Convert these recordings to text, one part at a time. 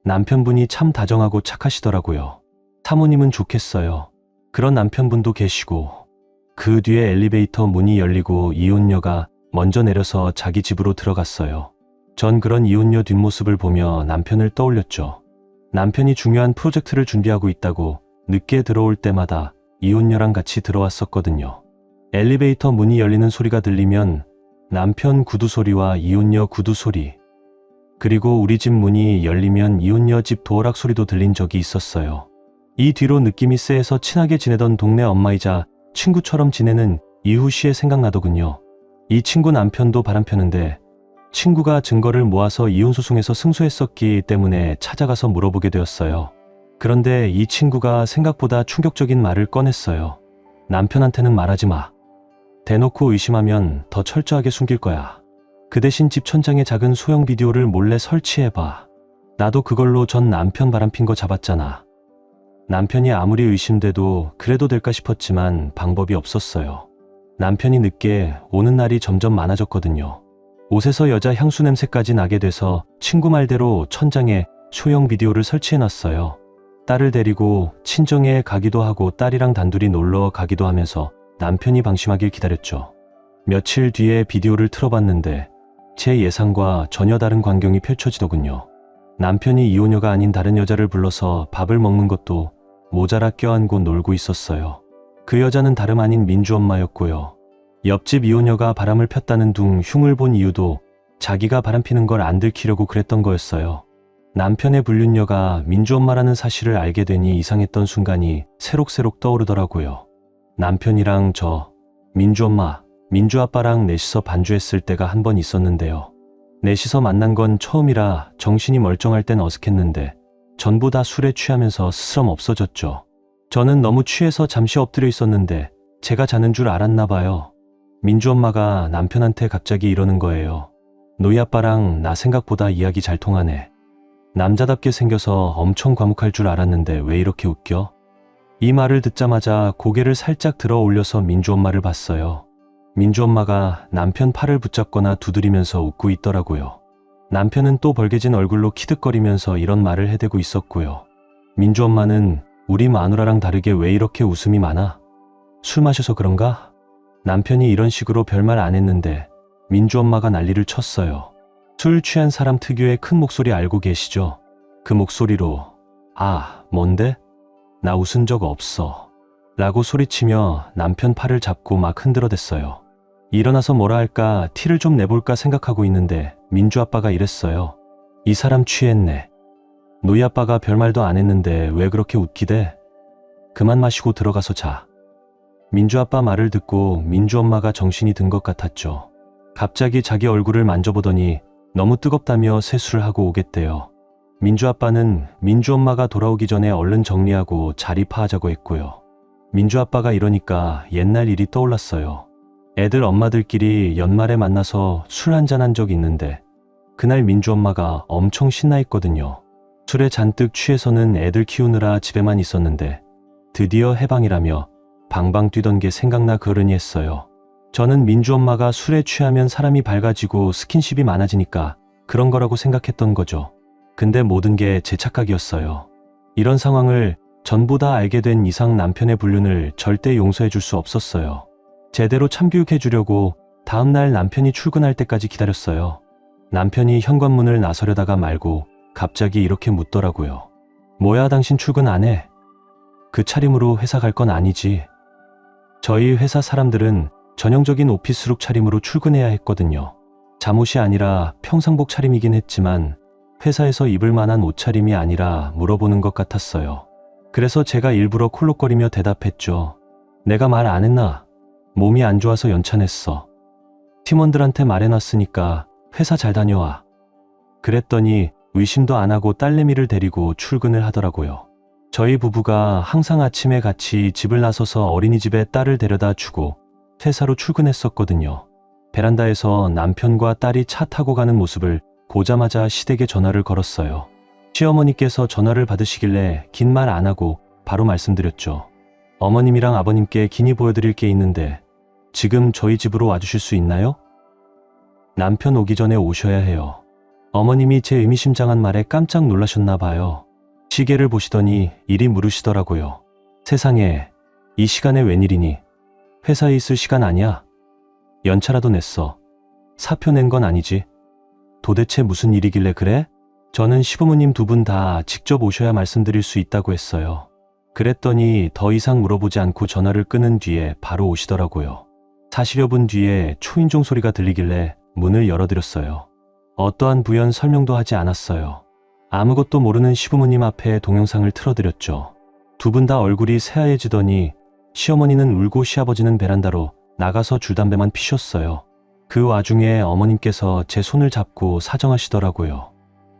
남편분이 참 다정하고 착하시더라고요. 사모님은 좋겠어요. 그런 남편분도 계시고. 그 뒤에 엘리베이터 문이 열리고 이혼녀가 먼저 내려서 자기 집으로 들어갔어요. 전 그런 이혼녀 뒷모습을 보며 남편을 떠올렸죠. 남편이 중요한 프로젝트를 준비하고 있다고 늦게 들어올 때마다 이혼녀랑 같이 들어왔었거든요. 엘리베이터 문이 열리는 소리가 들리면 남편 구두 소리와 이혼녀 구두 소리, 그리고 우리 집 문이 열리면 이혼녀 집 도어락 소리도 들린 적이 있었어요. 이 뒤로 느낌이 쎄해서 친하게 지내던 동네 엄마이자 친구처럼 지내는 이후 씨의 생각나더군요. 이 친구 남편도 바람 펴는데 친구가 증거를 모아서 이혼소송에서 승소했었기 때문에 찾아가서 물어보게 되었어요. 그런데 이 친구가 생각보다 충격적인 말을 꺼냈어요. 남편한테는 말하지 마. 대놓고 의심하면 더 철저하게 숨길 거야. 그 대신 집 천장에 작은 소형 비디오를 몰래 설치해봐. 나도 그걸로 전 남편 바람핀 거 잡았잖아. 남편이 아무리 의심돼도 그래도 될까 싶었지만 방법이 없었어요. 남편이 늦게 오는 날이 점점 많아졌거든요. 옷에서 여자 향수 냄새까지 나게 돼서 친구 말대로 천장에 소형 비디오를 설치해놨어요. 딸을 데리고 친정에 가기도 하고 딸이랑 단둘이 놀러 가기도 하면서 남편이 방심하길 기다렸죠. 며칠 뒤에 비디오를 틀어봤는데 제 예상과 전혀 다른 광경이 펼쳐지더군요. 남편이 이혼녀가 아닌 다른 여자를 불러서 밥을 먹는 것도 모자라 껴안고 놀고 있었어요. 그 여자는 다름 아닌 민주 엄마였고요. 옆집 이혼녀가 바람을 폈다는 둥 흉을 본 이유도 자기가 바람피는 걸 안 들키려고 그랬던 거였어요. 남편의 불륜녀가 민주 엄마라는 사실을 알게 되니 이상했던 순간이 새록새록 떠오르더라고요. 남편이랑 저, 민주 엄마, 민주 아빠랑 넷이서 반주했을 때가 한 번 있었는데요. 넷이서 만난 건 처음이라 정신이 멀쩡할 땐 어색했는데 전부 다 술에 취하면서 스스럼 없어졌죠. 저는 너무 취해서 잠시 엎드려 있었는데 제가 자는 줄 알았나 봐요. 민주 엄마가 남편한테 갑자기 이러는 거예요. 노이 아빠랑 나 생각보다 이야기 잘 통하네. 남자답게 생겨서 엄청 과묵할 줄 알았는데 왜 이렇게 웃겨? 이 말을 듣자마자 고개를 살짝 들어 올려서 민주 엄마를 봤어요. 민주 엄마가 남편 팔을 붙잡거나 두드리면서 웃고 있더라고요. 남편은 또 벌개진 얼굴로 키득거리면서 이런 말을 해대고 있었고요. 민주 엄마는 우리 마누라랑 다르게 왜 이렇게 웃음이 많아? 술 마셔서 그런가? 남편이 이런 식으로 별말 안 했는데 민주 엄마가 난리를 쳤어요. 술 취한 사람 특유의 큰 목소리 알고 계시죠? 그 목소리로 아, 뭔데? 나 웃은 적 없어. 라고 소리치며 남편 팔을 잡고 막 흔들어댔어요. 일어나서 뭐라 할까 티를 좀 내볼까 생각하고 있는데 민주 아빠가 이랬어요. 이 사람 취했네. 노이 아빠가 별말도 안 했는데 왜 그렇게 웃기대? 그만 마시고 들어가서 자. 민주 아빠 말을 듣고 민주 엄마가 정신이 든 것 같았죠. 갑자기 자기 얼굴을 만져보더니 너무 뜨겁다며 세수를 하고 오겠대요. 민주 아빠는 민주 엄마가 돌아오기 전에 얼른 정리하고 자리 파하자고 했고요. 민주 아빠가 이러니까 옛날 일이 떠올랐어요. 애들 엄마들끼리 연말에 만나서 술 한잔한 적이 있는데 그날 민주 엄마가 엄청 신나 있거든요. 술에 잔뜩 취해서는 애들 키우느라 집에만 있었는데 드디어 해방이라며 방방 뛰던 게 생각나 그러니 했어요. 저는 민주 엄마가 술에 취하면 사람이 밝아지고 스킨십이 많아지니까 그런 거라고 생각했던 거죠. 근데 모든 게 제 착각이었어요. 이런 상황을 전부 다 알게 된 이상 남편의 불륜을 절대 용서해 줄 수 없었어요. 제대로 참교육해 주려고 다음날 남편이 출근할 때까지 기다렸어요. 남편이 현관문을 나서려다가 말고 갑자기 이렇게 묻더라고요. 뭐야, 당신 출근 안 해? 그 차림으로 회사 갈 건 아니지. 저희 회사 사람들은 전형적인 오피스룩 차림으로 출근해야 했거든요. 잠옷이 아니라 평상복 차림이긴 했지만 회사에서 입을 만한 옷차림이 아니라 물어보는 것 같았어요. 그래서 제가 일부러 콜록거리며 대답했죠. 내가 말 안 했나? 몸이 안 좋아서 연찬했어. 팀원들한테 말해놨으니까 회사 잘 다녀와. 그랬더니 의심도 안 하고 딸내미를 데리고 출근을 하더라고요. 저희 부부가 항상 아침에 같이 집을 나서서 어린이집에 딸을 데려다 주고 회사로 출근했었거든요. 베란다에서 남편과 딸이 차 타고 가는 모습을 보자마자 시댁에 전화를 걸었어요. 시어머니께서 전화를 받으시길래 긴 말 안 하고 바로 말씀드렸죠. 어머님이랑 아버님께 기니 보여드릴 게 있는데 지금 저희 집으로 와주실 수 있나요? 남편 오기 전에 오셔야 해요. 어머님이 제 의미심장한 말에 깜짝 놀라셨나 봐요. 시계를 보시더니 이리 물으시더라고요. 세상에, 이 시간에 웬일이니? 회사에 있을 시간 아니야? 연차라도 냈어. 사표 낸 건 아니지? 도대체 무슨 일이길래 그래? 저는 시부모님 두 분 다 직접 오셔야 말씀드릴 수 있다고 했어요. 그랬더니 더 이상 물어보지 않고 전화를 끊은 뒤에 바로 오시더라고요. 사시려 분 뒤에 초인종 소리가 들리길래 문을 열어드렸어요. 어떠한 부연 설명도 하지 않았어요. 아무것도 모르는 시부모님 앞에 동영상을 틀어드렸죠. 두 분 다 얼굴이 새하얘지더니 시어머니는 울고 시아버지는 베란다로 나가서 줄담배만 피셨어요. 그 와중에 어머님께서 제 손을 잡고 사정하시더라고요.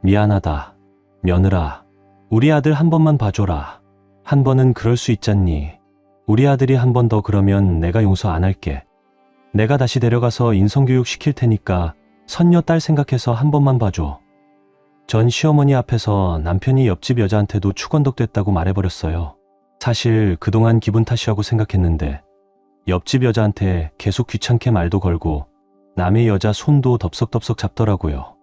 미안하다. 며느라. 우리 아들 한 번만 봐줘라. 한 번은 그럴 수 있잖니. 우리 아들이 한 번 더 그러면 내가 용서 안 할게. 내가 다시 데려가서 인성교육 시킬 테니까 선녀 딸 생각해서 한 번만 봐줘. 전 시어머니 앞에서 남편이 옆집 여자한테도 축원덕됐다고 말해버렸어요. 사실 그동안 기분 탓이라고 생각했는데 옆집 여자한테 계속 귀찮게 말도 걸고 남의 여자 손도 덥석덥석 잡더라고요.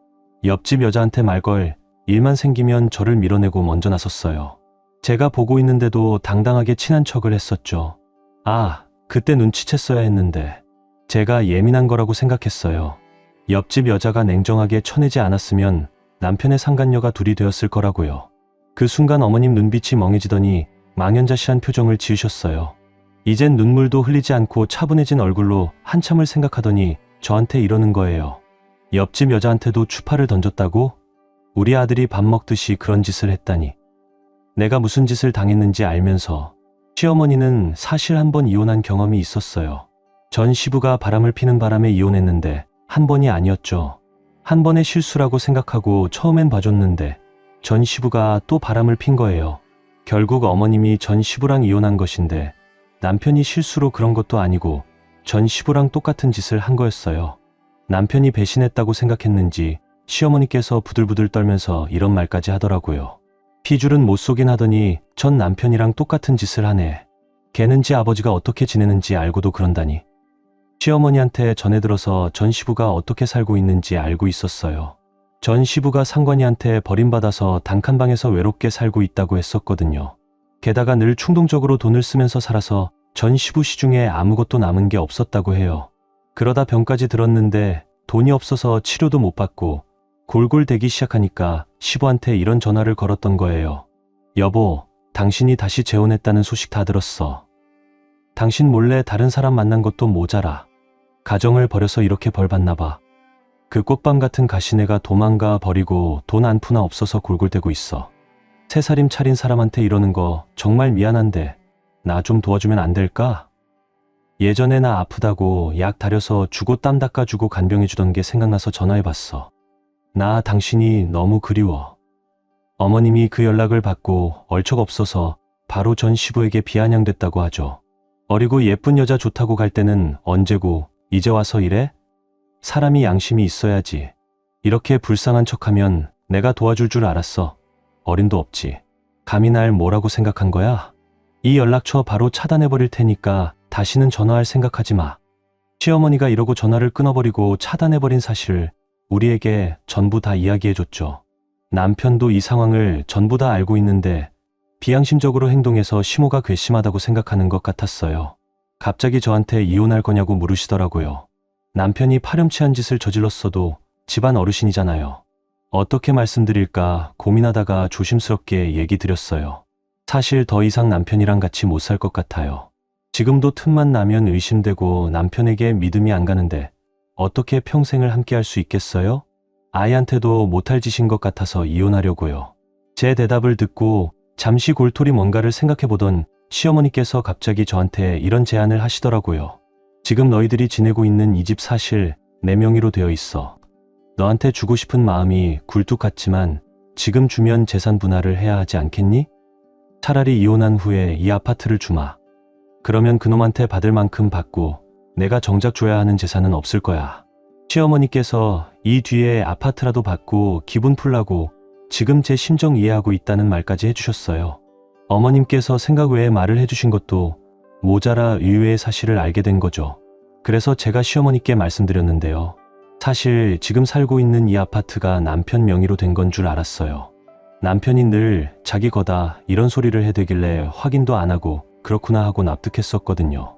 옆집 여자한테 말 걸 일만 생기면 저를 밀어내고 먼저 나섰어요. 제가 보고 있는데도 당당하게 친한 척을 했었죠. 아, 그때 눈치챘어야 했는데 제가 예민한 거라고 생각했어요. 옆집 여자가 냉정하게 쳐내지 않았으면 남편의 상간녀가 둘이 되었을 거라고요. 그 순간 어머님 눈빛이 멍해지더니 망연자실한 표정을 지으셨어요. 이젠 눈물도 흘리지 않고 차분해진 얼굴로 한참을 생각하더니 저한테 이러는 거예요. 옆집 여자한테도 추파를 던졌다고? 우리 아들이 밥 먹듯이 그런 짓을 했다니. 내가 무슨 짓을 당했는지 알면서. 시어머니는 사실 한 번 이혼한 경험이 있었어요. 전 시부가 바람을 피는 바람에 이혼했는데 한 번이 아니었죠. 한 번의 실수라고 생각하고 처음엔 봐줬는데 전 시부가 또 바람을 핀 거예요. 결국 어머님이 전 시부랑 이혼한 것인데 남편이 실수로 그런 것도 아니고 전 시부랑 똑같은 짓을 한 거였어요. 남편이 배신했다고 생각했는지 시어머니께서 부들부들 떨면서 이런 말까지 하더라고요. 피줄은 못 쏘긴 하더니 전 남편이랑 똑같은 짓을 하네. 걔는 지 아버지가 어떻게 지내는지 알고도 그런다니. 시어머니한테 전해 들어서 전 시부가 어떻게 살고 있는지 알고 있었어요. 전 시부가 상관이한테 버림받아서 단칸방에서 외롭게 살고 있다고 했었거든요. 게다가 늘 충동적으로 돈을 쓰면서 살아서 전 시부 시중에 아무것도 남은 게 없었다고 해요. 그러다 병까지 들었는데 돈이 없어서 치료도 못 받고 골골대기 시작하니까 시부한테 이런 전화를 걸었던 거예요. 여보, 당신이 다시 재혼했다는 소식 다 들었어. 당신 몰래 다른 사람 만난 것도 모자라. 가정을 버려서 이렇게 벌 받나 봐. 그 꽃밤 같은 가시네가 도망가 버리고 돈 한 푼나 없어서 골골대고 있어. 새살림 차린 사람한테 이러는 거 정말 미안한데 나 좀 도와주면 안 될까? 예전에 나 아프다고 약 다려서 주고 땀 닦아주고 간병해주던 게 생각나서 전화해봤어. 나 당신이 너무 그리워. 어머님이 그 연락을 받고 얼척없어서 바로 전 시부에게 비아냥됐다고 하죠. 어리고 예쁜 여자 좋다고 갈 때는 언제고 이제 와서 이래? 사람이 양심이 있어야지. 이렇게 불쌍한 척하면 내가 도와줄 줄 알았어. 어림도 없지. 감히 날 뭐라고 생각한 거야? 이 연락처 바로 차단해버릴 테니까 다시는 전화할 생각하지 마. 시어머니가 이러고 전화를 끊어버리고 차단해버린 사실을 우리에게 전부 다 이야기해줬죠. 남편도 이 상황을 전부 다 알고 있는데 비양심적으로 행동해서 시모가 괘씸하다고 생각하는 것 같았어요. 갑자기 저한테 이혼할 거냐고 물으시더라고요. 남편이 파렴치한 짓을 저질렀어도 집안 어르신이잖아요. 어떻게 말씀드릴까 고민하다가 조심스럽게 얘기 드렸어요. 사실 더 이상 남편이랑 같이 못 살 것 같아요. 지금도 틈만 나면 의심되고 남편에게 믿음이 안 가는데 어떻게 평생을 함께 할 수 있겠어요? 아이한테도 못할 짓인 것 같아서 이혼하려고요. 제 대답을 듣고 잠시 골똘히 뭔가를 생각해보던 시어머니께서 갑자기 저한테 이런 제안을 하시더라고요. 지금 너희들이 지내고 있는 이 집 사실 내 명의로 되어 있어. 너한테 주고 싶은 마음이 굴뚝 같지만 지금 주면 재산 분할을 해야 하지 않겠니? 차라리 이혼한 후에 이 아파트를 주마. 그러면 그놈한테 받을 만큼 받고 내가 정작 줘야 하는 재산은 없을 거야. 시어머니께서 이 뒤에 아파트라도 받고 기분 풀라고 지금 제 심정 이해하고 있다는 말까지 해주셨어요. 어머님께서 생각 외에 말을 해주신 것도 모자라 의외의 사실을 알게 된 거죠. 그래서 제가 시어머니께 말씀드렸는데요. 사실 지금 살고 있는 이 아파트가 남편 명의로 된 건 줄 알았어요. 남편이 늘 자기 거다 이런 소리를 해대길래 확인도 안 하고 그렇구나 하고 납득했었거든요.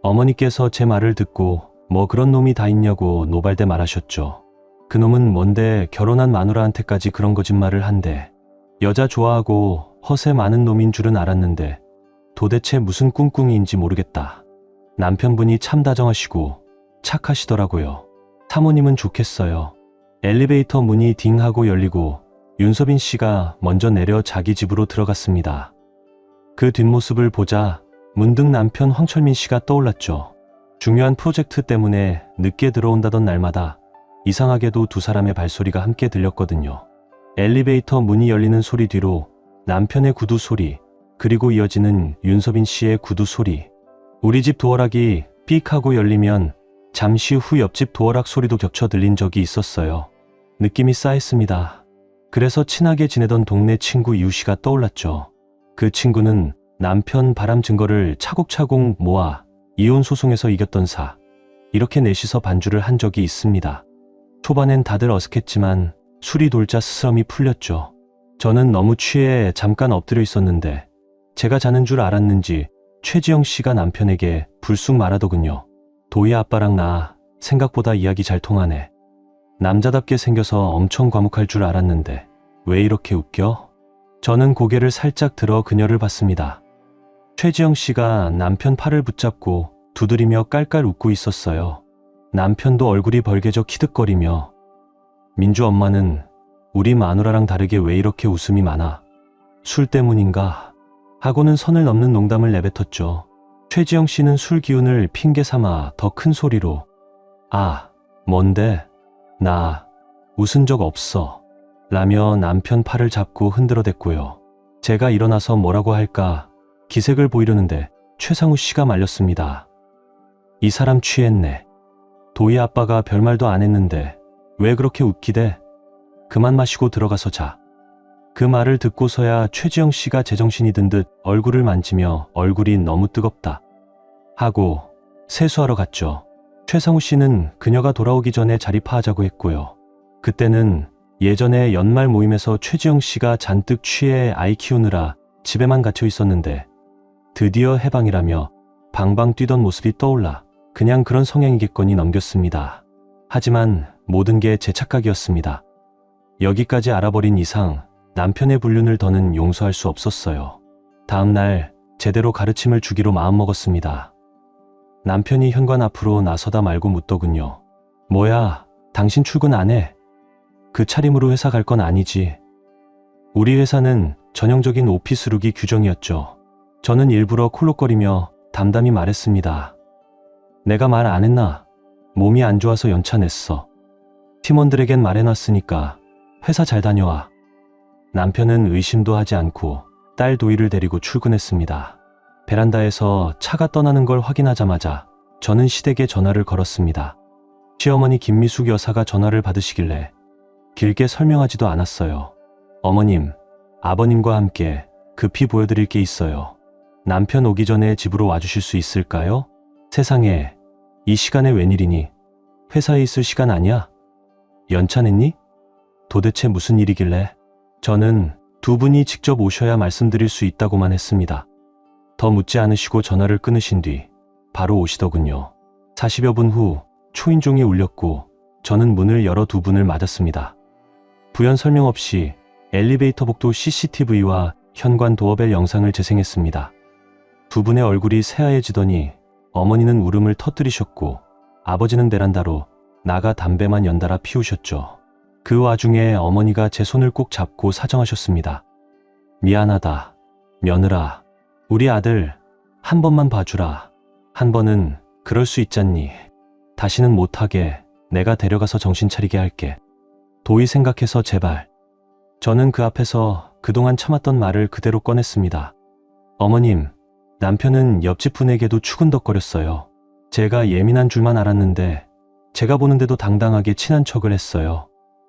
어머니께서 제 말을 듣고 뭐 그런 놈이 다 있냐고 노발대 말하셨죠. 그놈은 뭔데 결혼한 마누라한테까지 그런 거짓말을 한대. 여자 좋아하고 허세 많은 놈인 줄은 알았는데 도대체 무슨 꿍꿍이인지 모르겠다. 남편분이 참 다정하시고 착하시더라고요. 사모님은 좋겠어요. 엘리베이터 문이 딩 하고 열리고 윤서빈 씨가 먼저 내려 자기 집으로 들어갔습니다. 그 뒷모습을 보자 문득 남편 황철민 씨가 떠올랐죠. 중요한 프로젝트 때문에 늦게 들어온다던 날마다 이상하게도 두 사람의 발소리가 함께 들렸거든요. 엘리베이터 문이 열리는 소리 뒤로 남편의 구두 소리, 그리고 이어지는 윤서빈 씨의 구두 소리. 우리 집 도어락이 삑 하고 열리면 잠시 후 옆집 도어락 소리도 겹쳐 들린 적이 있었어요. 느낌이 싸했습니다. 그래서 친하게 지내던 동네 친구 이우 씨가 떠올랐죠. 그 친구는 남편 바람 증거를 차곡차곡 모아 이혼 소송에서 이겼던 사. 이렇게 넷이서 반주를 한 적이 있습니다. 초반엔 다들 어색했지만 술이 돌자 스스럼이 풀렸죠. 저는 너무 취해 잠깐 엎드려 있었는데 제가 자는 줄 알았는지 최지영 씨가 남편에게 불쑥 말하더군요. 도희 아빠랑 나 생각보다 이야기 잘 통하네. 남자답게 생겨서 엄청 과묵할 줄 알았는데 왜 이렇게 웃겨? 저는 고개를 살짝 들어 그녀를 봤습니다. 최지영 씨가 남편 팔을 붙잡고 두드리며 깔깔 웃고 있었어요. 남편도 얼굴이 벌개져 키득거리며 민주 엄마는 우리 마누라랑 다르게 왜 이렇게 웃음이 많아? 술 때문인가? 하고는 선을 넘는 농담을 내뱉었죠. 최지영 씨는 술 기운을 핑계 삼아 더 큰 소리로 아, 뭔데? 나 웃은 적 없어. 라며 남편 팔을 잡고 흔들어댔고요. 제가 일어나서 뭐라고 할까 기색을 보이려는데 최상우 씨가 말렸습니다. 이 사람 취했네. 도희 아빠가 별말도 안 했는데 왜 그렇게 웃기대? 그만 마시고 들어가서 자. 그 말을 듣고서야 최지영 씨가 제정신이 든 듯 얼굴을 만지며 얼굴이 너무 뜨겁다 하고 세수하러 갔죠. 최상우 씨는 그녀가 돌아오기 전에 자리 파하자고 했고요. 그때는 예전에 연말 모임에서 최지영 씨가 잔뜩 취해 아이 키우느라 집에만 갇혀 있었는데 드디어 해방이라며 방방 뛰던 모습이 떠올라 그냥 그런 성향이겠거니 넘겼습니다. 하지만 모든 게 제 착각이었습니다. 여기까지 알아버린 이상 남편의 불륜을 더는 용서할 수 없었어요. 다음 날 제대로 가르침을 주기로 마음먹었습니다. 남편이 현관 앞으로 나서다 말고 묻더군요. 뭐야, 당신 출근 안 해? 그 차림으로 회사 갈 건 아니지. 우리 회사는 전형적인 오피스룩이 규정이었죠. 저는 일부러 콜록거리며 담담히 말했습니다. 내가 말 안 했나? 몸이 안 좋아서 연차 냈어. 팀원들에겐 말해놨으니까 회사 잘 다녀와. 남편은 의심도 하지 않고 딸 도희를 데리고 출근했습니다. 베란다에서 차가 떠나는 걸 확인하자마자 저는 시댁에 전화를 걸었습니다. 시어머니 김미숙 여사가 전화를 받으시길래 길게 설명하지도 않았어요. 어머님, 아버님과 함께 급히 보여드릴 게 있어요. 남편 오기 전에 집으로 와주실 수 있을까요? 세상에, 이 시간에 웬일이니? 회사에 있을 시간 아니야? 연차 냈니? 도대체 무슨 일이길래? 저는 두 분이 직접 오셔야 말씀드릴 수 있다고만 했습니다. 더 묻지 않으시고 전화를 끊으신 뒤 바로 오시더군요. 40여 분 후 초인종이 울렸고 저는 문을 열어 두 분을 맞았습니다. 부연 설명 없이 엘리베이터 복도 CCTV와 현관 도어벨 영상을 재생했습니다. 두 분의 얼굴이 새하얘지더니 어머니는 울음을 터뜨리셨고 아버지는 베란다로 나가 담배만 연달아 피우셨죠. 그 와중에 어머니가 제 손을 꼭 잡고 사정하셨습니다. 미안하다, 며느라. 우리 아들 한 번만 봐주라. 한 번은 그럴 수 있잖니. 다시는 못하게 내가 데려가서 정신 차리게 할게. 도희 생각해서 제발. 저는 그 앞에서 그동안 참았던 말을 그대로 꺼냈습니다. 어머님, 남편은 옆집 분에게도 추근덕거렸어요. 제가 예민한 줄만 알았는데 제가 보는데도 당당하게 친한 척을 했어요.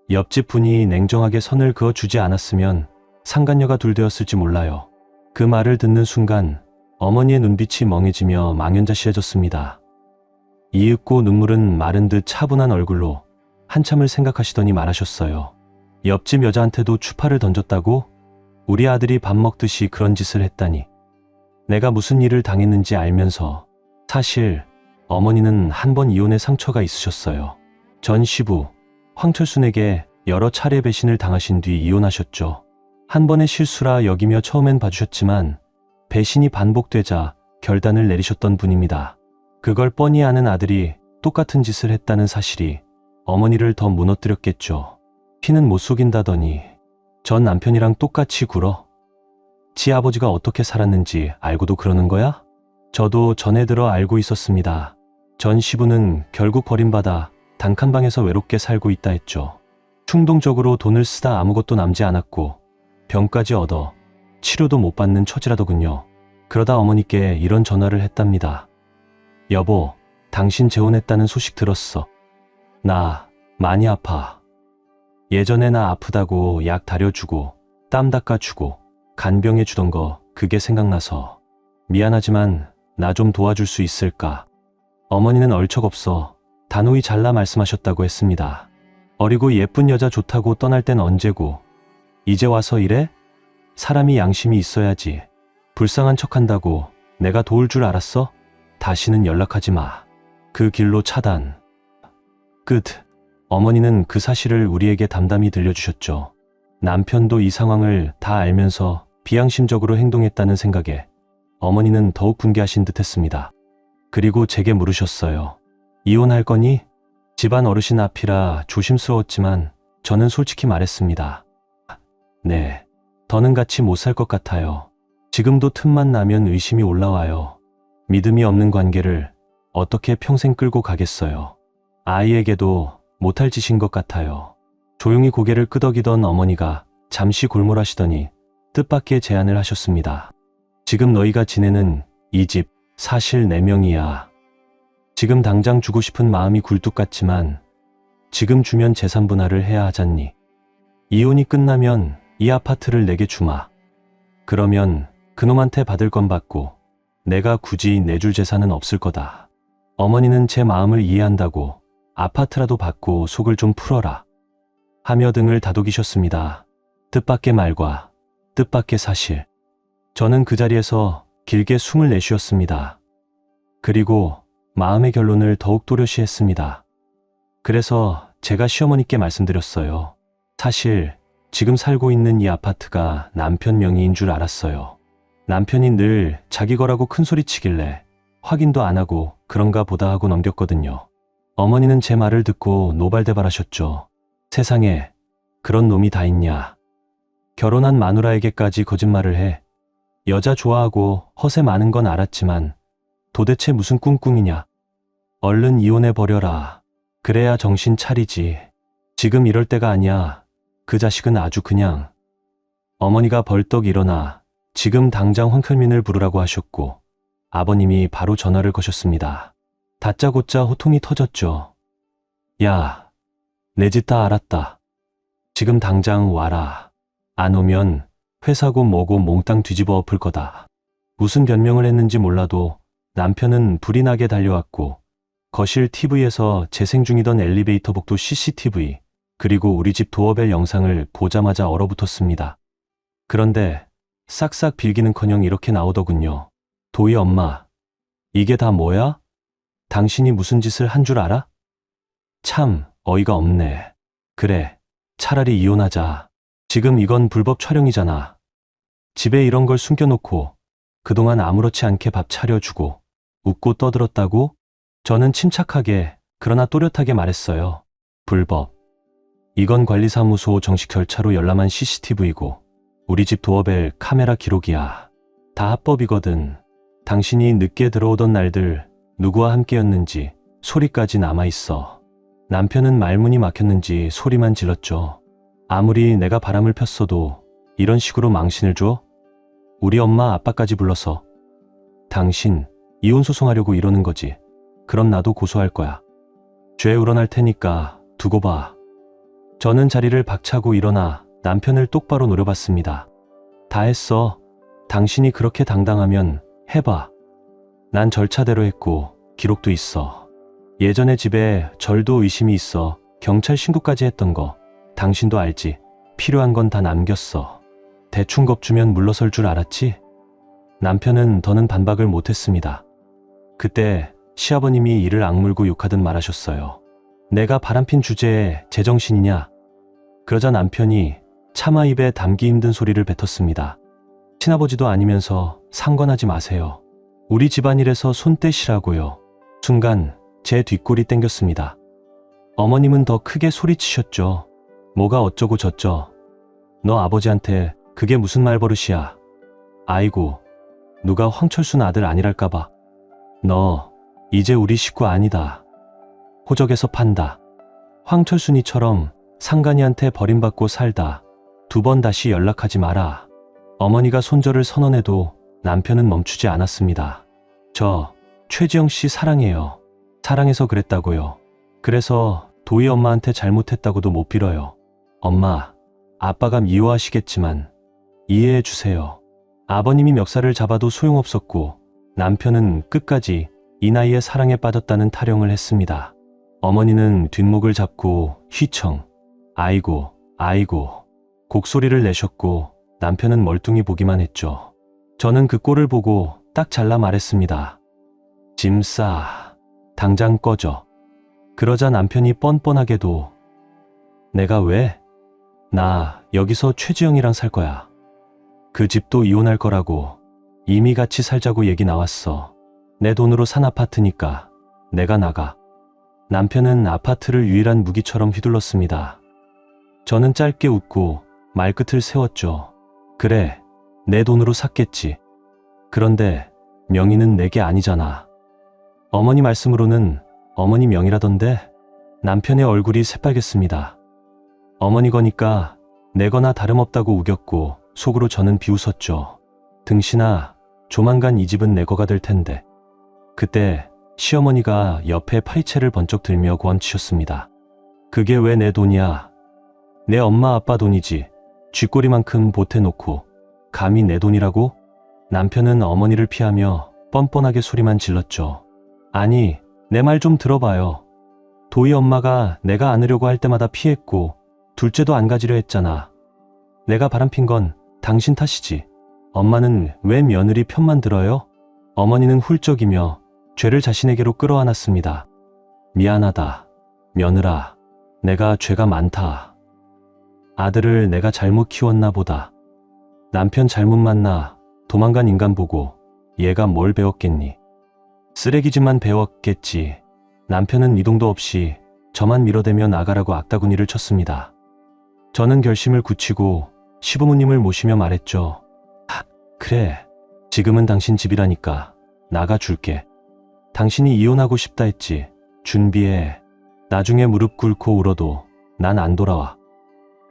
옆집 분이 냉정하게 선을 그어주지 않았으면 상간녀가 둘 되었을지 몰라요. 그 말을 듣는 순간 어머니의 눈빛이 멍해지며 망연자실해졌습니다. 이윽고 눈물은 마른 듯 차분한 얼굴로 한참을 생각하시더니 말하셨어요. 옆집 여자한테도 추파를 던졌다고? 우리 아들이 밥 먹듯이 그런 짓을 했다니. 내가 무슨 일을 당했는지 알면서 사실 어머니는 한 번 이혼의 상처가 있으셨어요. 전 시부 황철순에게 여러 차례 배신을 당하신 뒤 이혼하셨죠. 한 번의 실수라 여기며 처음엔 봐주셨지만 배신이 반복되자 결단을 내리셨던 분입니다. 그걸 뻔히 아는 아들이 똑같은 짓을 했다는 사실이 어머니를 더 무너뜨렸겠죠. 피는 못 속인다더니 전 남편이랑 똑같이 굴어? 지 아버지가 어떻게 살았는지 알고도 그러는 거야? 저도 전에 들어 알고 있었습니다. 전 시부는 결국 버림받아 단칸방에서 외롭게 살고 있다 했죠. 충동적으로 돈을 쓰다 아무것도 남지 않았고 병까지 얻어 치료도 못 받는 처지라더군요. 그러다 어머니께 이런 전화를 했답니다. 여보, 당신 재혼했다는 소식 들었어. 나 많이 아파. 예전에 나 아프다고 약 다려주고 땀 닦아주고 간병해 주던 거 그게 생각나서 미안하지만 나 좀 도와줄 수 있을까? 어머니는 얼척없어 단호히 잘라 말씀하셨다고 했습니다. 어리고 예쁜 여자 좋다고 떠날 땐 언제고 이제 와서 이래? 사람이 양심이 있어야지. 불쌍한 척한다고 내가 도울 줄 알았어? 다시는 연락하지 마. 그 길로 차단. 끝. 어머니는 그 사실을 우리에게 담담히 들려주셨죠. 남편도 이 상황을 다 알면서 비양심적으로 행동했다는 생각에 어머니는 더욱 분개하신 듯 했습니다. 그리고 제게 물으셨어요. 이혼할 거니? 집안 어르신 앞이라 조심스러웠지만 저는 솔직히 말했습니다. 네, 더는 같이 못 살 것 같아요. 지금도 틈만 나면 의심이 올라와요. 믿음이 없는 관계를 어떻게 평생 끌고 가겠어요. 아이에게도 못할 짓인 것 같아요. 조용히 고개를 끄덕이던 어머니가 잠시 골몰하시더니 뜻밖의 제안을 하셨습니다. 지금 너희가 지내는 이 집 사실 내 명이야. 지금 당장 주고 싶은 마음이 굴뚝 같지만 지금 주면 재산 분할을 해야 하잖니. 이혼이 끝나면 이 아파트를 내게 주마. 그러면 그놈한테 받을 건 받고 내가 굳이 내줄 재산은 없을 거다. 어머니는 제 마음을 이해한다고 아파트라도 받고 속을 좀 풀어라 하며 등을 다독이셨습니다. 뜻밖의 말과 뜻밖의 사실. 저는 그 자리에서 길게 숨을 내쉬었습니다. 그리고 마음의 결론을 더욱 또렷이 했습니다. 그래서 제가 시어머니께 말씀드렸어요. 사실 지금 살고 있는 이 아파트가 남편 명의인 줄 알았어요. 남편이 늘 자기 거라고 큰소리치길래 확인도 안 하고 그런가 보다 하고 넘겼거든요. 어머니는 제 말을 듣고 노발대발하셨죠. 세상에 그런 놈이 다 있냐. 결혼한 마누라에게까지 거짓말을 해. 여자 좋아하고 허세 많은 건 알았지만 도대체 무슨 꿍꿍이냐. 얼른 이혼해버려라. 그래야 정신 차리지. 지금 이럴 때가 아니야. 그 자식은 아주 그냥. 어머니가 벌떡 일어나 지금 당장 황철민을 부르라고 하셨고 아버님이 바로 전화를 거셨습니다. 다짜고짜 호통이 터졌죠. 야, 내 짓 다 알았다. 지금 당장 와라. 안 오면 회사고 뭐고 몽땅 뒤집어 엎을 거다. 무슨 변명을 했는지 몰라도 남편은 불이 나게 달려왔고 거실 TV에서 재생 중이던 엘리베이터 복도 CCTV 그리고 우리 집 도어벨 영상을 보자마자 얼어붙었습니다. 그런데 싹싹 빌기는커녕 이렇게 나오더군요. 도희 엄마, 이게 다 뭐야? 당신이 무슨 짓을 한 줄 알아? 참 어이가 없네. 그래, 차라리 이혼하자. 지금 이건 불법 촬영이잖아. 집에 이런 걸 숨겨놓고 그동안 아무렇지 않게 밥 차려주고 웃고 떠들었다고? 저는 침착하게 그러나 또렷하게 말했어요. 불법. 이건 관리사무소 정식 절차로 열람한 CCTV이고 우리 집 도어벨 카메라 기록이야. 다 합법이거든. 당신이 늦게 들어오던 날들 누구와 함께였는지 소리까지 남아있어. 남편은 말문이 막혔는지 소리만 질렀죠. 아무리 내가 바람을 폈어도 이런 식으로 망신을 줘? 우리 엄마 아빠까지 불러서. 당신 이혼 소송하려고 이러는 거지. 그럼 나도 고소할 거야. 죄 우러날 테니까 두고 봐. 저는 자리를 박차고 일어나 남편을 똑바로 노려봤습니다. 다 했어. 당신이 그렇게 당당하면 해봐. 난 절차대로 했고 기록도 있어. 예전에 집에 절도 의심이 있어 경찰 신고까지 했던 거 당신도 알지? 필요한 건 다 남겼어. 대충 겁주면 물러설 줄 알았지? 남편은 더는 반박을 못했습니다. 그때 시아버님이 이를 악물고 욕하듯 말하셨어요. 내가 바람핀 주제에 제정신이냐? 그러자 남편이 차마 입에 담기 힘든 소리를 뱉었습니다. 친아버지도 아니면서 상관하지 마세요. 우리 집안일에서 손 떼시라고요. 순간 제 뒷골이 땡겼습니다. 어머님은 더 크게 소리치셨죠. 뭐가 어쩌고 저쩌. 너 아버지한테 그게 무슨 말버릇이야. 아이고, 누가 황철순 아들 아니랄까봐. 너 이제 우리 식구 아니다. 호적에서 판다. 황철순이처럼 상간이한테 버림받고 살다 2번 다시 연락하지 마라. 어머니가 손절을 선언해도 남편은 멈추지 않았습니다. 저 최지영 씨 사랑해요. 사랑해서 그랬다고요. 그래서 도희 엄마한테 잘못했다고도 못 빌어요. 엄마, 아빠가 미워하시겠지만 이해해 주세요. 아버님이 멱살을 잡아도 소용없었고 남편은 끝까지 이 나이에 사랑에 빠졌다는 타령을 했습니다. 어머니는 뒷목을 잡고 휘청, 아이고, 아이고 곡소리를 내셨고 남편은 멀뚱히 보기만 했죠. 저는 그 꼴을 보고 딱 잘라 말했습니다. 짐 싸. 당장 꺼져. 그러자 남편이 뻔뻔하게도 내가 왜? 나 여기서 최지영이랑 살 거야. 그 집도 이혼할 거라고. 이미 같이 살자고 얘기 나왔어. 내 돈으로 산 아파트니까 내가 나가. 남편은 아파트를 유일한 무기처럼 휘둘렀습니다. 저는 짧게 웃고 말끝을 세웠죠. 그래, 내 돈으로 샀겠지. 그런데 명의는 내게 아니잖아. 어머니 말씀으로는 어머니 명의라던데. 남편의 얼굴이 새빨갰습니다. 어머니 거니까 내거나 다름없다고 우겼고 속으로 저는 비웃었죠. 등신아, 조만간 이 집은 내 거가 될 텐데. 그때 시어머니가 옆에 파리채를 번쩍 들며 고함치셨습니다. 그게 왜 내 돈이야? 내 엄마 아빠 돈이지. 쥐꼬리만큼 보태놓고 감히 내 돈이라고? 남편은 어머니를 피하며 뻔뻔하게 소리만 질렀죠. 아니, 내 말 좀 들어봐요. 도희 엄마가 내가 안으려고 할 때마다 피했고 둘째도 안 가지려 했잖아. 내가 바람핀 건 당신 탓이지. 엄마는 왜 며느리 편만 들어요? 어머니는 훌쩍이며 죄를 자신에게로 끌어안았습니다. 미안하다, 며느라. 내가 죄가 많다. 아들을 내가 잘못 키웠나 보다. 남편 잘못 만나 도망간 인간 보고 얘가 뭘 배웠겠니? 쓰레기짓만 배웠겠지. 남편은 이동도 없이 저만 밀어대며 나가라고 악다구니를 쳤습니다. 저는 결심을 굳히고 시부모님을 모시며 말했죠. 그래, 지금은 당신 집이라니까 나가줄게. 당신이 이혼하고 싶다 했지. 준비해. 나중에 무릎 꿇고 울어도 난 안 돌아와.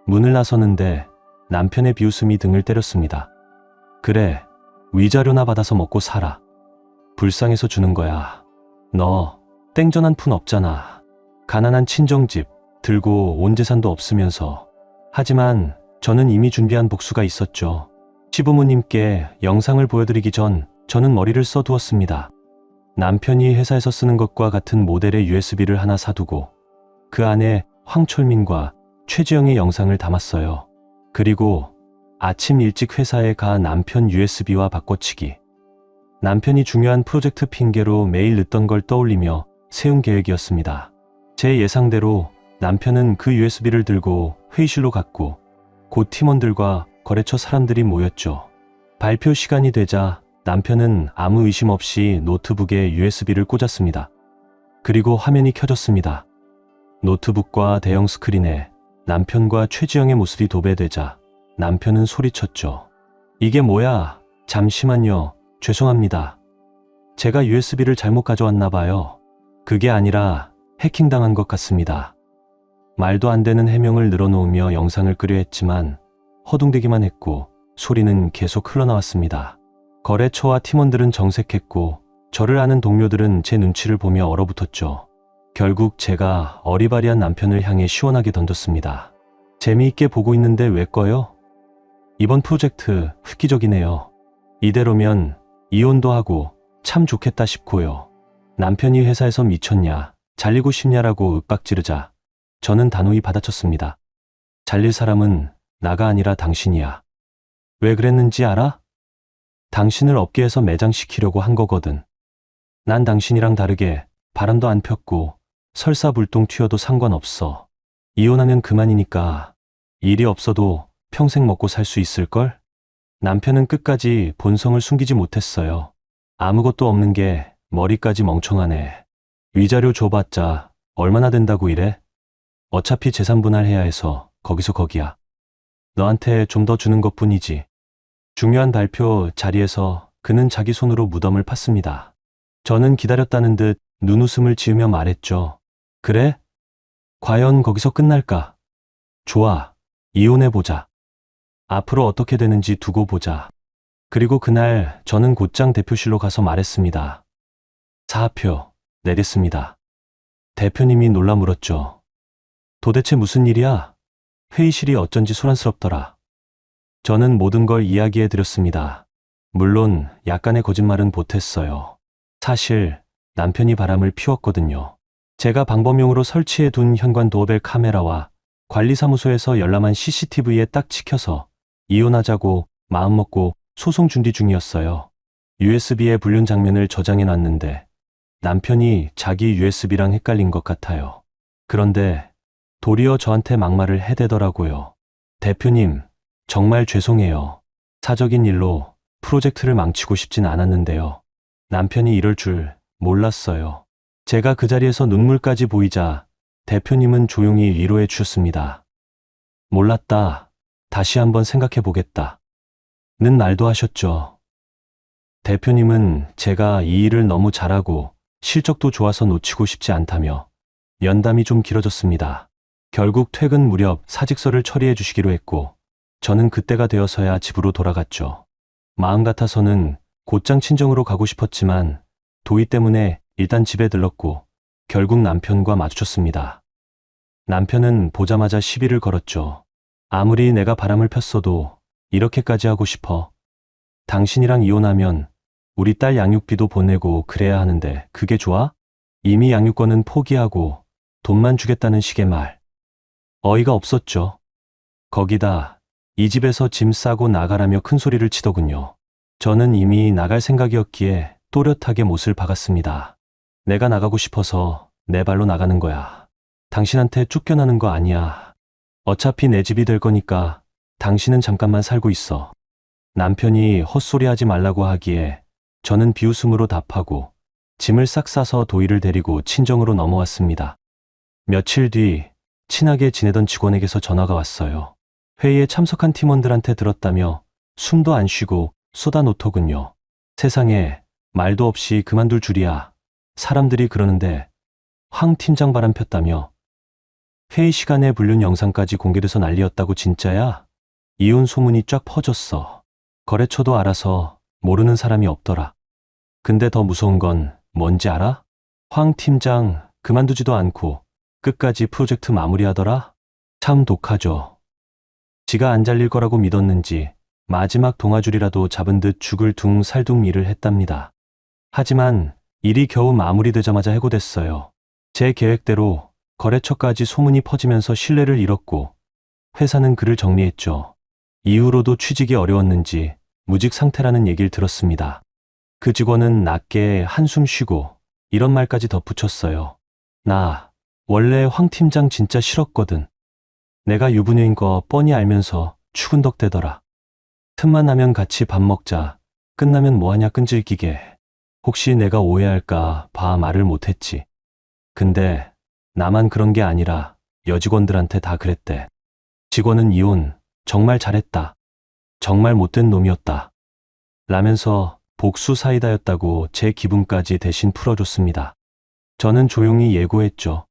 문을 나서는데 남편의 비웃음이 등을 때렸습니다. 그래, 위자료나 받아서 먹고 살아. 불쌍해서 주는 거야. 너 땡전 한 푼 없잖아. 가난한 친정집 들고 온 재산도 없으면서. 하지만 저는 이미 준비한 복수가 있었죠. 시부모님께 영상을 보여드리기 전 저는 머리를 써두었습니다. 남편이 회사에서 쓰는 것과 같은 모델의 USB를 하나 사두고 그 안에 황철민과 최지영의 영상을 담았어요. 그리고 아침 일찍 회사에 가 남편 USB와 바꿔치기. 남편이 중요한 프로젝트 핑계로 매일 늦던 걸 떠올리며 세운 계획이었습니다. 제 예상대로 남편은 그 USB를 들고 회의실로 갔고 곧 팀원들과 거래처 사람들이 모였죠. 발표 시간이 되자 남편은 아무 의심 없이 노트북에 USB를 꽂았습니다. 그리고 화면이 켜졌습니다. 노트북과 대형 스크린에 남편과 최지영의 모습이 도배되자 남편은 소리쳤죠. 이게 뭐야? 잠시만요. 죄송합니다. 제가 USB를 잘못 가져왔나 봐요. 그게 아니라 해킹당한 것 같습니다. 말도 안 되는 해명을 늘어놓으며 영상을 끄려 했지만 허둥대기만 했고 소리는 계속 흘러나왔습니다. 거래처와 팀원들은 정색했고 저를 아는 동료들은 제 눈치를 보며 얼어붙었죠. 결국 제가 어리바리한 남편을 향해 시원하게 던졌습니다. 재미있게 보고 있는데 왜 꺼요? 이번 프로젝트 획기적이네요. 이대로면 이혼도 하고 참 좋겠다 싶고요. 남편이 회사에서 미쳤냐, 잘리고 싶냐라고 윽박지르자 저는 단호히 받아쳤습니다. 잘릴 사람은 나가 아니라 당신이야. 왜 그랬는지 알아? 당신을 업계에서 매장시키려고 한 거거든. 난 당신이랑 다르게 바람도 안 폈고 설사불똥 튀어도 상관없어. 이혼하면 그만이니까 일이 없어도 평생 먹고 살 수 있을걸? 남편은 끝까지 본성을 숨기지 못했어요. 아무것도 없는 게 머리까지 멍청하네. 위자료 줘봤자 얼마나 된다고 이래? 어차피 재산 분할해야 해서 거기서 거기야. 너한테 좀 더 주는 것뿐이지. 중요한 발표 자리에서 그는 자기 손으로 무덤을 팠습니다. 저는 기다렸다는 듯 눈웃음을 지으며 말했죠. 그래? 과연 거기서 끝날까? 좋아. 이혼해보자. 앞으로 어떻게 되는지 두고 보자. 그리고 그날 저는 곧장 대표실로 가서 말했습니다. 사표 내렸습니다. 대표님이 놀라 물었죠. 도대체 무슨 일이야? 회의실이 어쩐지 소란스럽더라. 저는 모든 걸 이야기해 드렸습니다. 물론 약간의 거짓말은 보탰어요. 사실 남편이 바람을 피웠거든요. 제가 방범용으로 설치해 둔 현관 도어벨 카메라와 관리사무소에서 열람한 CCTV에 딱 찍혀서 이혼하자고 마음먹고 소송 준비 중이었어요. USB에 불륜 장면을 저장해 놨는데 남편이 자기 USB랑 헷갈린 것 같아요. 그런데 도리어 저한테 막말을 해대더라고요. 대표님, 정말 죄송해요. 사적인 일로 프로젝트를 망치고 싶진 않았는데요. 남편이 이럴 줄 몰랐어요. 제가 그 자리에서 눈물까지 보이자 대표님은 조용히 위로해 주셨습니다. 몰랐다. 다시 한번 생각해 보겠다. 는 말도 하셨죠. 대표님은 제가 이 일을 너무 잘하고 실적도 좋아서 놓치고 싶지 않다며 연담이 좀 길어졌습니다. 결국 퇴근 무렵 사직서를 처리해 주시기로 했고 저는 그때가 되어서야 집으로 돌아갔죠. 마음 같아서는 곧장 친정으로 가고 싶었지만 도희 때문에 일단 집에 들렀고 결국 남편과 마주쳤습니다. 남편은 보자마자 시비를 걸었죠. 아무리 내가 바람을 폈어도 이렇게까지 하고 싶어. 당신이랑 이혼하면 우리 딸 양육비도 보내고 그래야 하는데 그게 좋아? 이미 양육권은 포기하고 돈만 주겠다는 식의 말. 어이가 없었죠. 거기다 이 집에서 짐 싸고 나가라며 큰 소리를 치더군요. 저는 이미 나갈 생각이었기에 또렷하게 못을 박았습니다. 내가 나가고 싶어서 내 발로 나가는 거야. 당신한테 쫓겨나는 거 아니야. 어차피 내 집이 될 거니까 당신은 잠깐만 살고 있어. 남편이 헛소리하지 말라고 하기에 저는 비웃음으로 답하고 짐을 싹 싸서 도희를 데리고 친정으로 넘어왔습니다. 며칠 뒤 친하게 지내던 직원에게서 전화가 왔어요. 회의에 참석한 팀원들한테 들었다며 숨도 안 쉬고 쏟아놓더군요. 세상에 말도 없이 그만둘 줄이야. 사람들이 그러는데 황 팀장 바람 폈다며. 회의 시간에 불륜 영상까지 공개돼서 난리였다고 진짜야? 이혼 소문이 쫙 퍼졌어. 거래처도 알아서 모르는 사람이 없더라. 근데 더 무서운 건 뭔지 알아? 황 팀장 그만두지도 않고 끝까지 프로젝트 마무리하더라? 참 독하죠. 지가 안 잘릴 거라고 믿었는지 마지막 동아줄이라도 잡은 듯 죽을 둥 살둥 일을 했답니다. 하지만 일이 겨우 마무리되자마자 해고됐어요. 제 계획대로 거래처까지 소문이 퍼지면서 신뢰를 잃었고 회사는 그를 정리했죠. 이후로도 취직이 어려웠는지 무직 상태라는 얘기를 들었습니다. 그 직원은 낮게 한숨 쉬고 이런 말까지 덧붙였어요. 나 원래 황 팀장 진짜 싫었거든. 내가 유부녀인 거 뻔히 알면서 추근덕대더라. 틈만 나면 같이 밥 먹자. 끝나면 뭐하냐 끈질기게. 혹시 내가 오해할까 봐 말을 못했지. 근데 나만 그런 게 아니라 여직원들한테 다 그랬대. 직원은 이혼 정말 잘했다. 정말 못된 놈이었다. 라면서 복수 사이다였다고 제 기분까지 대신 풀어줬습니다. 저는 조용히 예고했죠.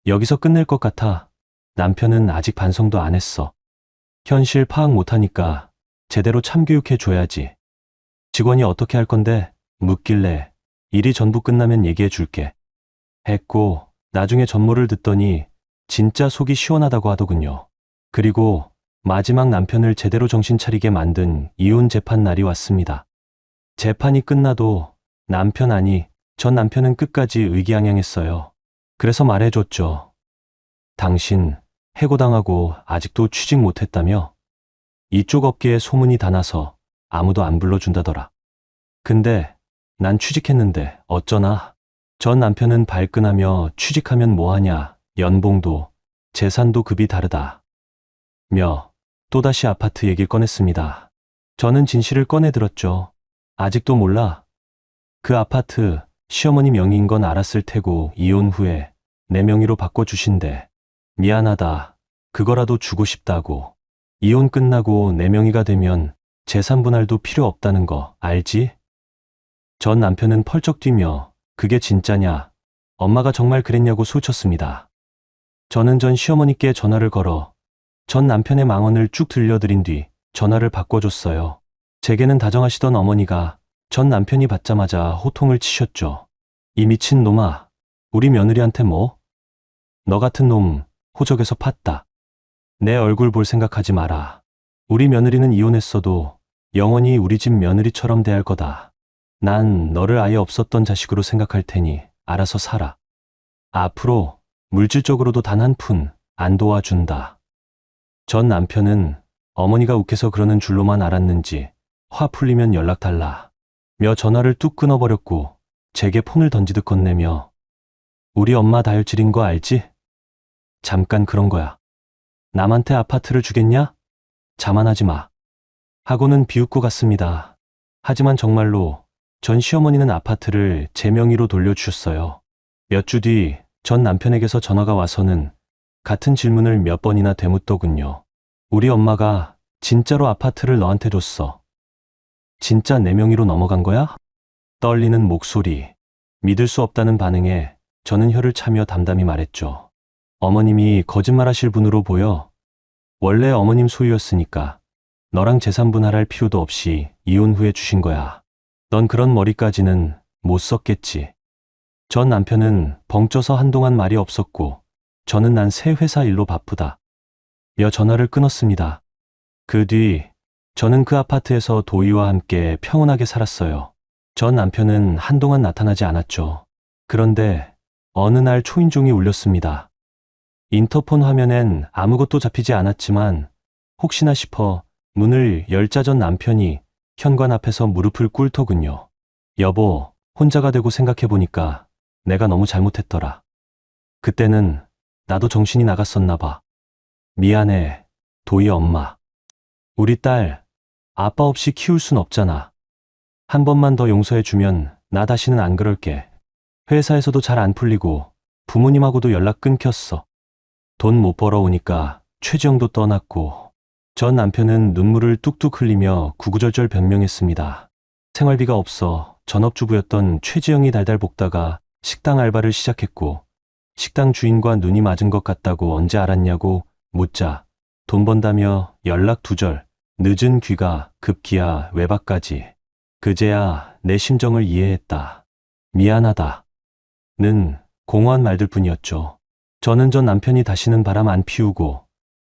여기서 끝낼 것 같아. 남편은 아직 반성도 안 했어. 현실 파악 못하니까 제대로 참교육해줘야지. 직원이 어떻게 할 건데? 묻길래 일이 전부 끝나면 얘기해 줄게. 했고 나중에 전모를 듣더니 진짜 속이 시원하다고 하더군요. 그리고 마지막 남편을 제대로 정신 차리게 만든 이혼 재판 날이 왔습니다. 재판이 끝나도 남편 아니 전 남편은 끝까지 의기양양했어요. 그래서 말해줬죠. 당신 해고당하고 아직도 취직 못했다며? 이쪽 업계에 소문이 다 나서 아무도 안 불러준다더라. 근데 난 취직했는데 어쩌나? 전 남편은 발끈하며 취직하면 뭐하냐, 연봉도 재산도 급이 다르다 며 또다시 아파트 얘기를 꺼냈습니다. 저는 진실을 꺼내들었죠. 아직도 몰라? 그 아파트 시어머니 명의인 건 알았을 테고 이혼 후에 내 명의로 바꿔주신대. 미안하다. 그거라도 주고 싶다고. 이혼 끝나고 내 명의가 되면 재산 분할도 필요 없다는 거 알지? 전 남편은 펄쩍 뛰며 그게 진짜냐? 엄마가 정말 그랬냐고 소쳤습니다. 저는 전 시어머니께 전화를 걸어 전 남편의 망언을 쭉 들려드린 뒤 전화를 바꿔줬어요. 제게는 다정하시던 어머니가 전 남편이 받자마자 호통을 치셨죠. 이 미친 놈아, 우리 며느리한테 뭐? 너 같은 놈 호적에서 팠다. 내 얼굴 볼 생각하지 마라. 우리 며느리는 이혼했어도 영원히 우리 집 며느리처럼 대할 거다. 난 너를 아예 없었던 자식으로 생각할 테니 알아서 살아. 앞으로 물질적으로도 단 한 푼 안 도와준다. 전 남편은 어머니가 욱해서 그러는 줄로만 알았는지 화 풀리면 연락 달라 며 전화를 뚝 끊어버렸고 제게 폰을 던지듯 건네며 우리 엄마 다혈질인 거 알지? 잠깐 그런 거야. 남한테 아파트를 주겠냐? 자만하지 마. 하고는 비웃고 갔습니다. 하지만 정말로 전 시어머니는 아파트를 제 명의로 돌려주셨어요. 몇 주 뒤 전 남편에게서 전화가 와서는 같은 질문을 몇 번이나 되묻더군요. 우리 엄마가 진짜로 아파트를 너한테 줬어. 진짜 내 명의로 넘어간 거야? 떨리는 목소리, 믿을 수 없다는 반응에 저는 혀를 차며 담담히 말했죠. 어머님이 거짓말하실 분으로 보여. 원래 어머님 소유였으니까 너랑 재산 분할할 필요도 없이 이혼 후에 주신 거야. 넌 그런 머리까지는 못 썼겠지. 전 남편은 벙쪄서 한동안 말이 없었고 저는 난 새 회사 일로 바쁘다 며 전화를 끊었습니다. 그 뒤 저는 그 아파트에서 도희와 함께 평온하게 살았어요. 전 남편은 한동안 나타나지 않았죠. 그런데 어느 날 초인종이 울렸습니다. 인터폰 화면엔 아무것도 잡히지 않았지만 혹시나 싶어 문을 열자 전 남편이 현관 앞에서 무릎을 꿇더군요. 여보, 혼자가 되고 생각해보니까 내가 너무 잘못했더라. 그때는 나도 정신이 나갔었나 봐. 미안해, 도희 엄마. 우리 딸, 아빠 없이 키울 순 없잖아. 한 번만 더 용서해주면 나 다시는 안 그럴게. 회사에서도 잘 안 풀리고 부모님하고도 연락 끊겼어. 돈 못 벌어오니까 최지영도 떠났고 전 남편은 눈물을 뚝뚝 흘리며 구구절절 변명했습니다. 생활비가 없어 전업주부였던 최지영이 달달 볶다가 식당 알바를 시작했고 식당 주인과 눈이 맞은 것 같다고 언제 알았냐고 묻자 돈 번다며 연락 두절, 늦은 귀가 급기야 외박까지. 그제야 내 심정을 이해했다. 미안하다. 는 공허한 말들 뿐이었죠. 저는 전 남편이 다시는 바람 안 피우고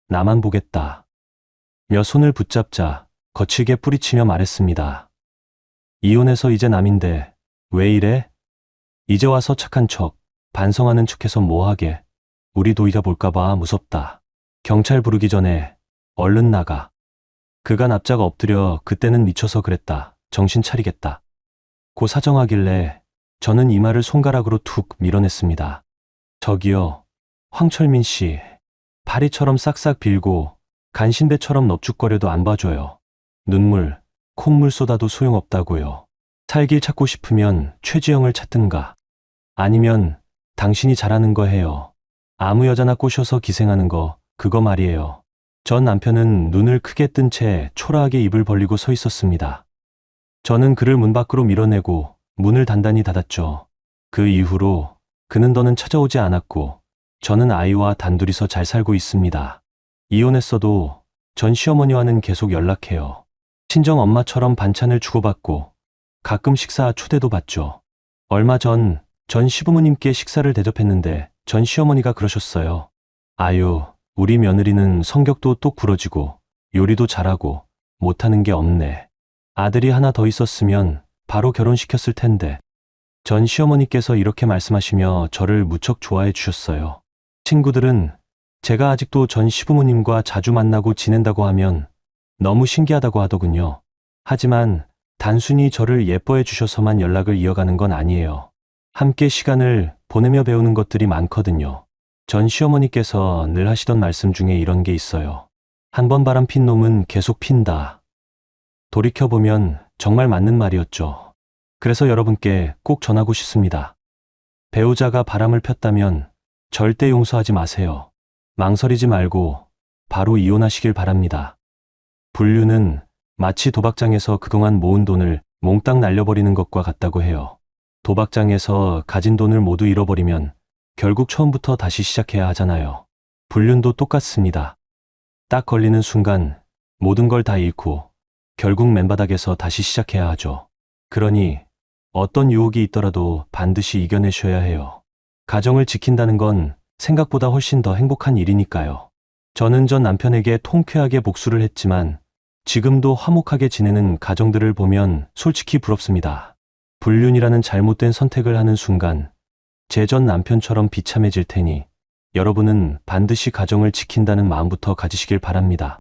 나만 보겠다 며 손을 붙잡자 거칠게 뿌리치며 말했습니다. 이혼해서 이제 남인데 왜 이래? 이제 와서 착한 척, 반성하는 척해서 뭐하게. 우리 도희가 볼까봐 무섭다. 경찰 부르기 전에 얼른 나가. 그가 납작 엎드려 그때는 미쳐서 그랬다. 정신 차리겠다. 고 사정하길래 저는 이마를 손가락으로 툭 밀어냈습니다. 저기요, 황철민 씨. 파리처럼 싹싹 빌고 간신배처럼 넙죽거려도 안 봐줘요. 눈물, 콧물 쏟아도 소용없다고요. 살길 찾고 싶으면 최지영을 찾든가. 아니면 당신이 잘하는 거 해요. 아무 여자나 꼬셔서 기생하는 거, 그거 말이에요. 전 남편은 눈을 크게 뜬 채 초라하게 입을 벌리고 서 있었습니다. 저는 그를 문 밖으로 밀어내고 문을 단단히 닫았죠. 그 이후로 그는 더는 찾아오지 않았고 저는 아이와 단둘이서 잘 살고 있습니다. 이혼했어도 전 시어머니와는 계속 연락해요. 친정 엄마처럼 반찬을 주고받고 가끔 식사 초대도 받죠. 얼마 전 시부모님께 식사를 대접했는데 전 시어머니가 그러셨어요. 아유, 우리 며느리는 성격도 똑 부러지고 요리도 잘하고 못하는 게 없네. 아들이 하나 더 있었으면 바로 결혼시켰을 텐데. 전 시어머니께서 이렇게 말씀하시며 저를 무척 좋아해 주셨어요. 친구들은 제가 아직도 전 시부모님과 자주 만나고 지낸다고 하면 너무 신기하다고 하더군요. 하지만 단순히 저를 예뻐해 주셔서만 연락을 이어가는 건 아니에요. 함께 시간을 보내며 배우는 것들이 많거든요. 전 시어머니께서 늘 하시던 말씀 중에 이런 게 있어요. 한 번 바람 핀 놈은 계속 핀다. 돌이켜보면 정말 맞는 말이었죠. 그래서 여러분께 꼭 전하고 싶습니다. 배우자가 바람을 폈다면 절대 용서하지 마세요. 망설이지 말고 바로 이혼하시길 바랍니다. 불륜은 마치 도박장에서 그동안 모은 돈을 몽땅 날려버리는 것과 같다고 해요. 도박장에서 가진 돈을 모두 잃어버리면 결국 처음부터 다시 시작해야 하잖아요. 불륜도 똑같습니다. 딱 걸리는 순간 모든 걸 다 잃고 결국 맨바닥에서 다시 시작해야 하죠. 그러니 어떤 유혹이 있더라도 반드시 이겨내셔야 해요. 가정을 지킨다는 건 생각보다 훨씬 더 행복한 일이니까요. 저는 전 남편에게 통쾌하게 복수를 했지만 지금도 화목하게 지내는 가정들을 보면 솔직히 부럽습니다. 불륜이라는 잘못된 선택을 하는 순간 제 전 남편처럼 비참해질 테니 여러분은 반드시 가정을 지킨다는 마음부터 가지시길 바랍니다.